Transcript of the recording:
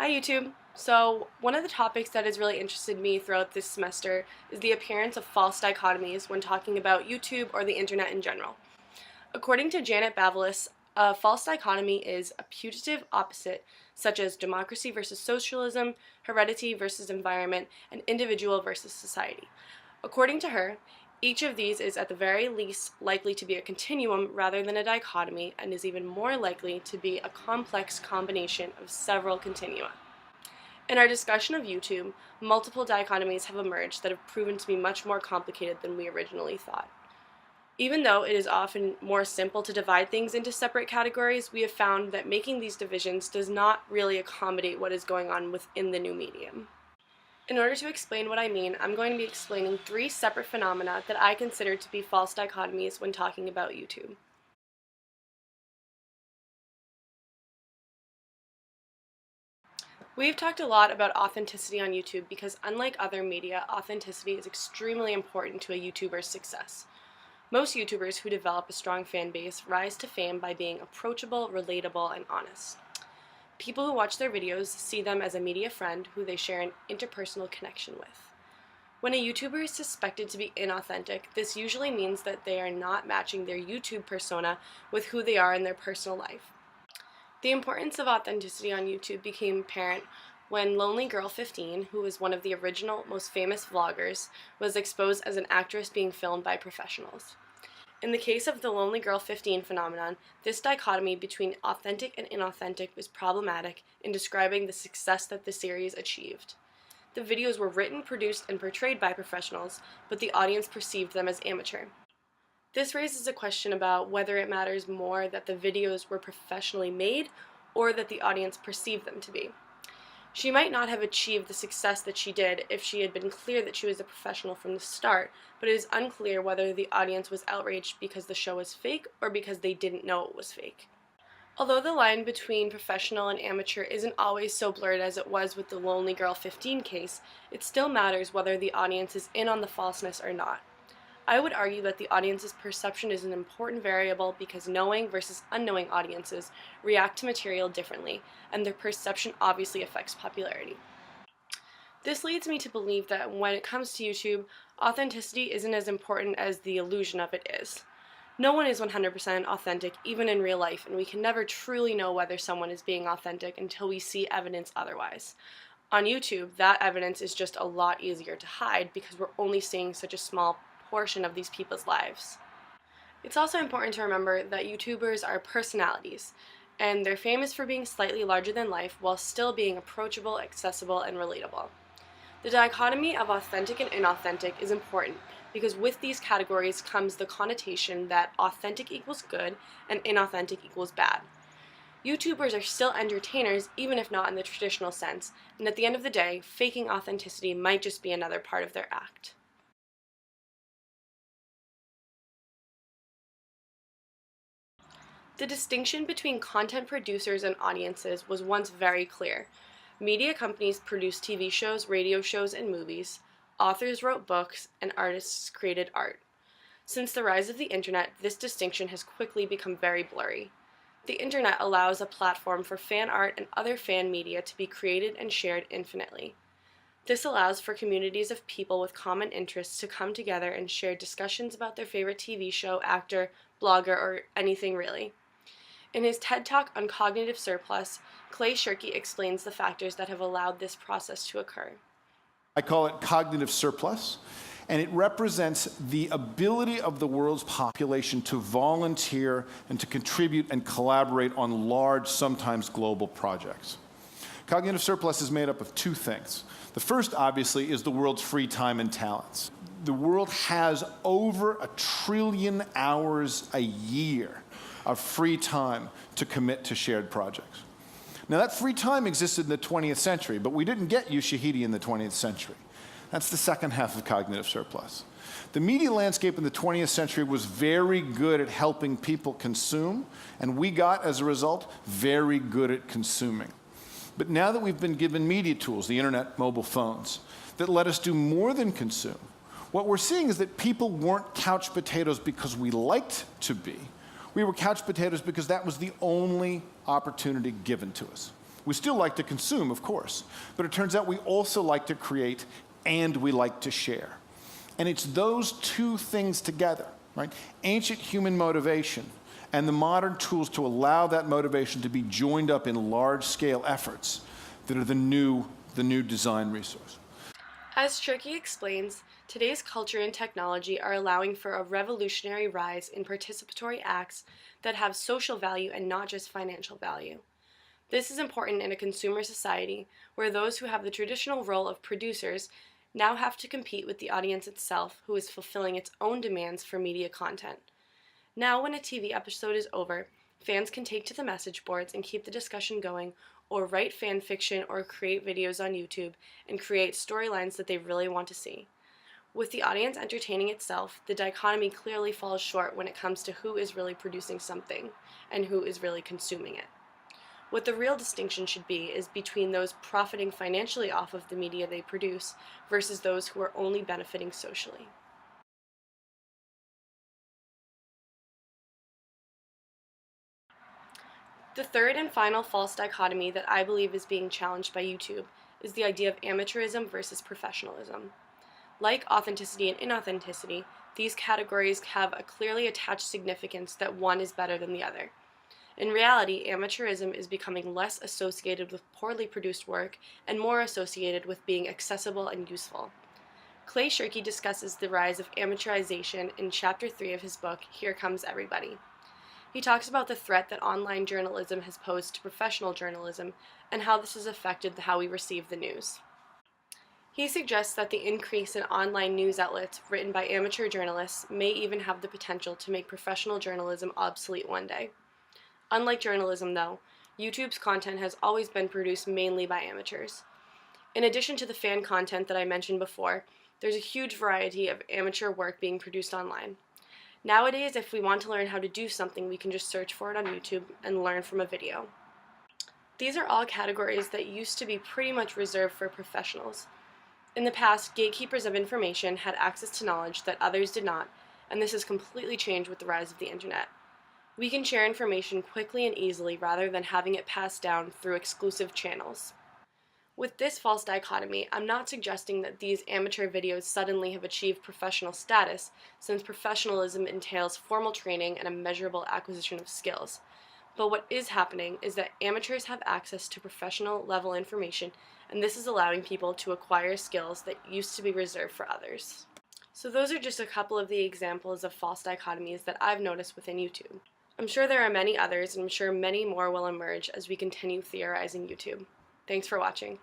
Hi YouTube! So one of the topics that has really interested me throughout this semester is the appearance of false dichotomies when talking about YouTube or the internet in general. According to Janet Bavelas, a false dichotomy is a putative opposite such as democracy versus socialism, heredity versus environment, and individual versus society. According to her, each of these is at the very least likely to be a continuum rather than a dichotomy and is even more likely to be a complex combination of several continua. In our discussion of YouTube, multiple dichotomies have emerged that have proven to be much more complicated than we originally thought. Even though it is often more simple to divide things into separate categories, we have found that making these divisions does not really accommodate what is going on within the new medium. In order to explain what I mean, I'm going to be explaining three separate phenomena that I consider to be false dichotomies when talking about YouTube. We've talked a lot about authenticity on YouTube because unlike other media, authenticity is extremely important to a YouTuber's success. Most YouTubers who develop a strong fan base rise to fame by being approachable, relatable, and honest. People who watch their videos see them as a media friend who they share an interpersonal connection with. When a YouTuber is suspected to be inauthentic, this usually means that they are not matching their YouTube persona with who they are in their personal life. The importance of authenticity on YouTube became apparent when Lonely Girl 15, who was one of the original, most famous vloggers, was exposed as an actress being filmed by professionals. In the case of the Lonely Girl 15 phenomenon, this dichotomy between authentic and inauthentic was problematic in describing the success that the series achieved. The videos were written, produced, and portrayed by professionals, but the audience perceived them as amateur. This raises a question about whether it matters more that the videos were professionally made or that the audience perceived them to be. She might not have achieved the success that she did if she had been clear that she was a professional from the start, but it is unclear whether the audience was outraged because the show was fake or because they didn't know it was fake. Although the line between professional and amateur isn't always so blurred as it was with the Lonely Girl 15 case, it still matters whether the audience is in on the falseness or not. I would argue that the audience's perception is an important variable because knowing versus unknowing audiences react to material differently, and their perception obviously affects popularity. This leads me to believe that when it comes to YouTube, authenticity isn't as important as the illusion of it is. No one is 100% authentic, even in real life, and we can never truly know whether someone is being authentic until we see evidence otherwise. On YouTube, that evidence is just a lot easier to hide because we're only seeing such a small portion of these people's lives. It's also important to remember that YouTubers are personalities, and they're famous for being slightly larger than life while still being approachable, accessible, and relatable. The dichotomy of authentic and inauthentic is important because with these categories comes the connotation that authentic equals good and inauthentic equals bad. YouTubers are still entertainers even if not in the traditional sense, and at the end of the day, faking authenticity might just be another part of their act. The distinction between content producers and audiences was once very clear. Media companies produced TV shows, radio shows, and movies. Authors wrote books, and artists created art. Since the rise of the internet, this distinction has quickly become very blurry. The internet allows a platform for fan art and other fan media to be created and shared infinitely. This allows for communities of people with common interests to come together and share discussions about their favorite TV show, actor, blogger, or anything really. In his TED Talk on cognitive surplus, Shirky explains the factors that have allowed this process to occur. I call it cognitive surplus, and it represents the ability of the world's population to volunteer and to contribute and collaborate on large, sometimes global projects. Cognitive surplus is made up of two things. The first, obviously, is the world's free time and talents. The world has over 1 trillion hours a year of free time to commit to shared projects. Now that free time existed in the 20th century, but we didn't get Ushahidi in the 20th century. That's the second half of cognitive surplus. The media landscape in the 20th century was very good at helping people consume, and we got, as a result, very good at consuming. But now that we've been given media tools, the internet, mobile phones, that let us do more than consume, what we're seeing is that people weren't couch potatoes because we liked to be. We were couch potatoes because that was the only opportunity given to us. We still like to consume, of course, but it turns out we also like to create and we like to share. And it's those two things together, right? Ancient human motivation and the modern tools to allow that motivation to be joined up in large-scale efforts that are the new design resource. As Shirky explains, today's culture and technology are allowing for a revolutionary rise in participatory acts that have social value and not just financial value. This is important in a consumer society where those who have the traditional role of producers now have to compete with the audience itself, who is fulfilling its own demands for media content. Now, when a TV episode is over, fans can take to the message boards and keep the discussion going, or write fan fiction or create videos on YouTube and create storylines that they really want to see. With the audience entertaining itself, the dichotomy clearly falls short when it comes to who is really producing something and who is really consuming it. What the real distinction should be is between those profiting financially off of the media they produce versus those who are only benefiting socially. The third and final false dichotomy that I believe is being challenged by YouTube is the idea of amateurism versus professionalism. Like authenticity and inauthenticity, these categories have a clearly attached significance that one is better than the other. In reality, amateurism is becoming less associated with poorly produced work and more associated with being accessible and useful. Clay Shirky discusses the rise of amateurization in Chapter 3 of his book, Here Comes Everybody. He talks about the threat that online journalism has posed to professional journalism and how this has affected how we receive the news. He suggests that the increase in online news outlets written by amateur journalists may even have the potential to make professional journalism obsolete one day. Unlike journalism, though, YouTube's content has always been produced mainly by amateurs. In addition to the fan content that I mentioned before, there's a huge variety of amateur work being produced online. Nowadays, if we want to learn how to do something, we can just search for it on YouTube and learn from a video. These are all categories that used to be pretty much reserved for professionals. In the past, gatekeepers of information had access to knowledge that others did not, and this has completely changed with the rise of the internet. We can share information quickly and easily rather than having it passed down through exclusive channels. With this false dichotomy, I'm not suggesting that these amateur videos suddenly have achieved professional status, since professionalism entails formal training and a measurable acquisition of skills. But what is happening is that amateurs have access to professional level information, and this is allowing people to acquire skills that used to be reserved for others. So those are just a couple of the examples of false dichotomies that I've noticed within YouTube. I'm sure there are many others, and I'm sure many more will emerge as we continue theorizing YouTube. Thanks for watching.